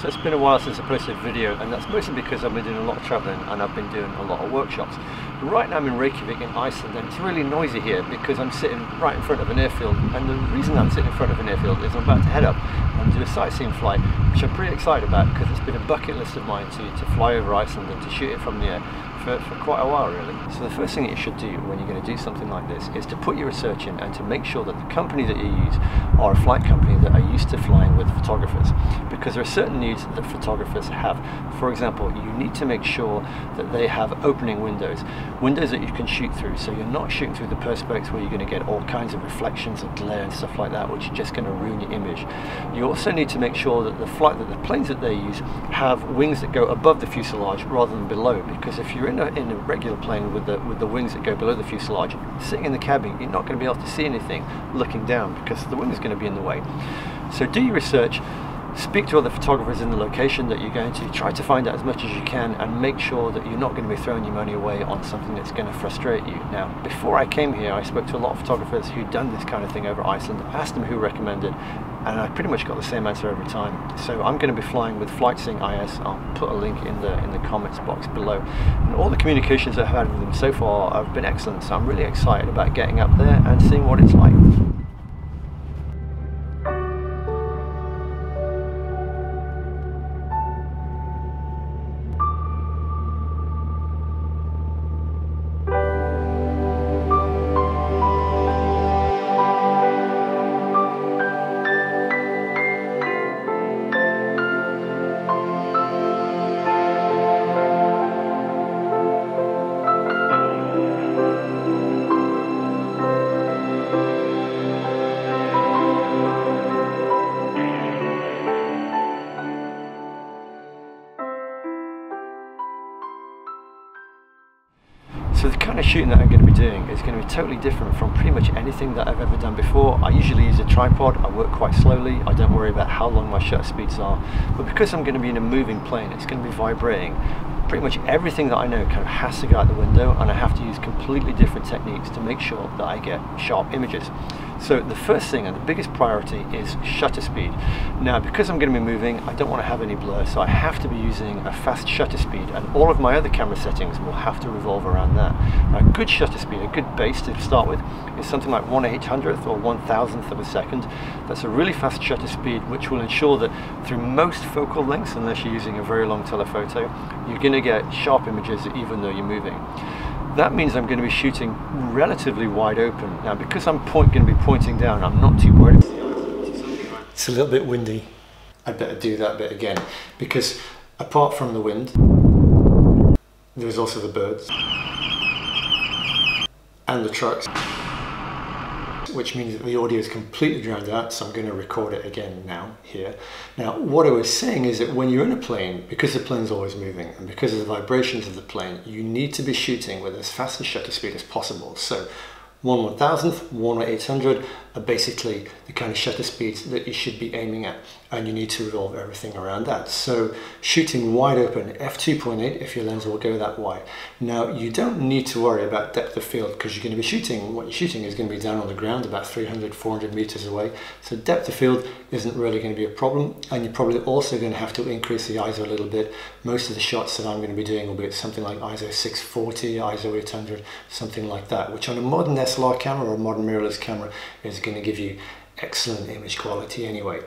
So it's been a while since I posted a video, and that's mostly because I've been doing a lot of travelling and I've been doing a lot of workshops. Right now I'm in Reykjavik in Iceland, and it's really noisy here because I'm sitting right in front of an airfield, and the reason I'm sitting in front of an airfield is I'm about to head up and do a sightseeing flight, which I'm pretty excited about because it's been a bucket list of mine to fly over Iceland and to shoot it from the air for quite a while really. So the first thing that you should do when you're going to do something like this is to put your research in and to make sure that the company that you use are a flight company that are used to flying with photographers, because there are certain needs that photographers have. For example, you need to make sure that they have opening windows that you can shoot through, so you're not shooting through the perspex where you're going to get all kinds of reflections and glare and stuff like that, which is just going to ruin your image. You also need to make sure that the planes that they use have wings that go above the fuselage rather than below, because if you're in a regular plane with the wings that go below the fuselage, sitting in the cabin, you're not going to be able to see anything looking down because the wing is going to be in the way. So do your research, speak to other photographers in the location that you're going to, try to find out as much as you can, and make sure that you're not going to be throwing your money away on something that's going to frustrate you. Now, before I came here, I spoke to a lot of photographers who'd done this kind of thing over Iceland, asked them who recommended, and I pretty much got the same answer every time. So I'm going to be flying with FlightSync IS. I'll put a link in the comments box below. And all the communications I've had with them so far have been excellent, so I'm really excited about getting up there and seeing what it's like. So the kind of shooting that I'm going to be doing is going to be totally different from pretty much anything that I've ever done before. I usually use a tripod, I work quite slowly, I don't worry about how long my shutter speeds are, but because I'm going to be in a moving plane, it's going to be vibrating. Pretty much everything that I know kind of has to go out the window, and I have to use completely different techniques to make sure that I get sharp images. So the first thing and the biggest priority is shutter speed. Now, because I'm going to be moving, I don't want to have any blur, so I have to be using a fast shutter speed, and all of my other camera settings will have to revolve around that. Now, a good shutter speed, a good base to start with, is something like 1/800th or 1,000th of a second. That's a really fast shutter speed, which will ensure that through most focal lengths, unless you're using a very long telephoto, you're going to get sharp images even though you're moving. That means I'm going to be shooting relatively wide open. Now, because I'm going to be pointing down, I'm not too worried. It's a little bit windy. I'd better do that bit again, because apart from the wind, there's also the birds and the trucks, which means that the audio is completely drowned out, so I'm going to record it again now, here. Now, what I was saying is that when you're in a plane, because the plane's always moving, and because of the vibrations of the plane, you need to be shooting with as fast a shutter speed as possible. So 1/1000th, 1/800 are basically the kind of shutter speeds that you should be aiming at, and you need to revolve everything around that. So shooting wide open, f2.8 if your lens will go that wide. Now, you don't need to worry about depth of field because you're going to be shooting, what you're shooting is going to be down on the ground about 300, 400 meters away. So depth of field isn't really going to be a problem, and you're probably also going to have to increase the ISO a little bit. Most of the shots that I'm going to be doing will be at something like ISO 640, ISO 800, something like that, which on a modern SLR camera or a modern mirrorless camera is going to give you excellent image quality anyway.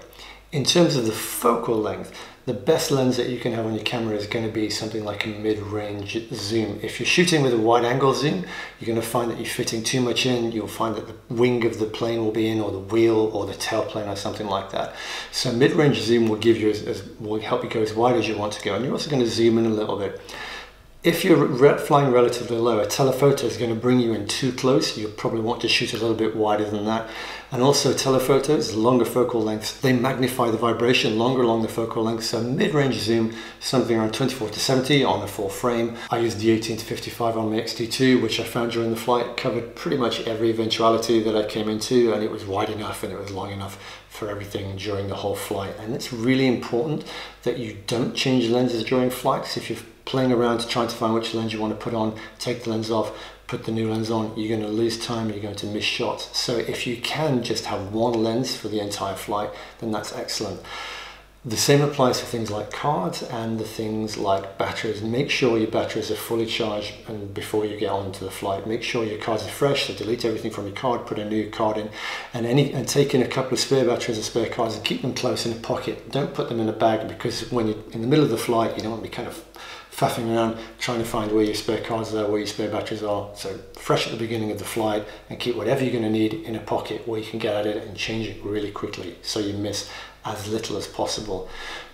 In terms of the focal length, the best lens that you can have on your camera is going to be something like a mid-range zoom. If you're shooting with a wide-angle zoom, you're going to find that you're fitting too much in. You'll find that the wing of the plane will be in, or the wheel, or the tailplane, or something like that. So mid-range zoom will give you will help you go as wide as you want to go, and you're also going to zoom in a little bit. If you're flying relatively low, a telephoto is going to bring you in too close. You'll probably want to shoot a little bit wider than that. And also telephotos, longer focal lengths, they magnify the vibration longer along the focal length. So mid-range zoom, something around 24-70 on a full frame. I used the 18-55 on my X-T2, which I found during the flight covered pretty much every eventuality that I came into, and it was wide enough and it was long enough for everything during the whole flight. And it's really important that you don't change lenses during flights. If you're playing around trying to find which lens you want to put on, take the lens off, put the new lens on, you're going to lose time, you're going to miss shots. So if you can just have one lens for the entire flight, then that's excellent. The same applies to things like cards and the things like batteries. Make sure your batteries are fully charged and before you get onto the flight. Make sure your cards are fresh, so delete everything from your card, put a new card in, and take in a couple of spare batteries and spare cards and keep them close in a pocket. Don't put them in a bag, because when you're in the middle of the flight, you don't want to be kind of faffing around trying to find where your spare cards are, where your spare batteries are. So fresh at the beginning of the flight, and keep whatever you're going to need in a pocket where you can get at it and change it really quickly, so you miss as little as possible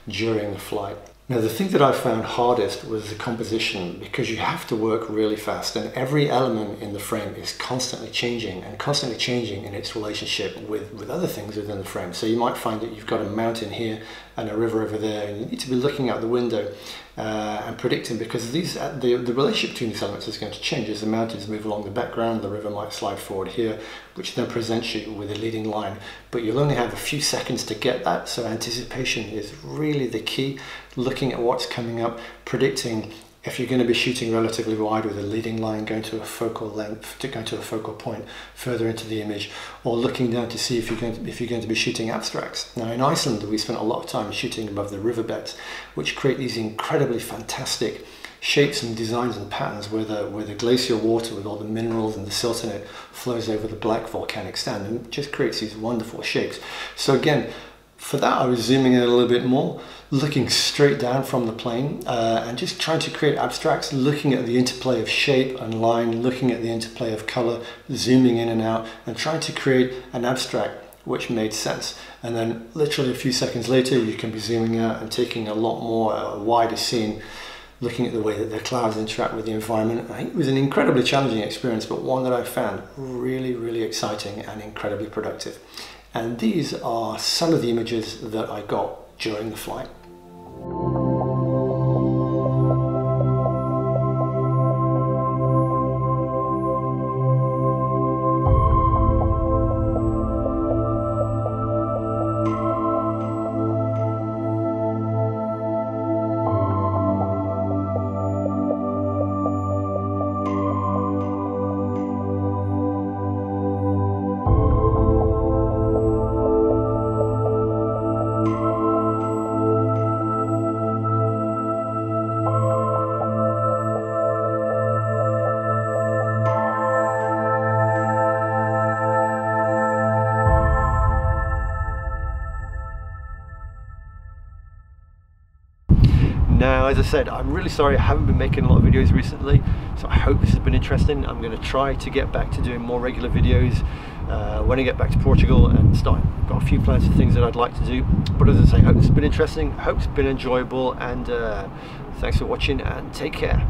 during the flight. Now, the thing that I found hardest was the composition, because you have to work really fast and every element in the frame is constantly changing in its relationship with other things within the frame. So you might find that you've got a mountain here and a river over there, and you need to be looking out the window and predicting, because the relationship between these elements is going to change as the mountains move along the background. The river might slide forward here, which then presents you with a leading line, but you'll only have a few seconds to get that. So anticipation is really the key. Looking at what's coming up, predicting if you're going to be shooting relatively wide with a leading line going to a focal length, going to a focal point further into the image, or looking down to see if you're going to be shooting abstracts. Now, in Iceland, we spent a lot of time shooting above the riverbeds, which create these incredibly fantastic shapes and designs and patterns where the glacial water with all the minerals and the silt in it flows over the black volcanic sand and just creates these wonderful shapes. So again, for that, I was zooming in a little bit more, looking straight down from the plane and just trying to create abstracts, looking at the interplay of shape and line, looking at the interplay of color, zooming in and out, and trying to create an abstract which made sense. And then literally a few seconds later, you can be zooming out and taking a lot more wider scene, looking at the way that the clouds interact with the environment. I think it was an incredibly challenging experience, but one that I found really, really exciting and incredibly productive. And these are some of the images that I got during the flight. Now, as I said, I'm really sorry I haven't been making a lot of videos recently, so I hope this has been interesting. I'm going to try to get back to doing more regular videos when I get back to Portugal and start. I've got a few plans for things that I'd like to do, but as I say, I hope it's been interesting, I hope it's been enjoyable, and thanks for watching and take care.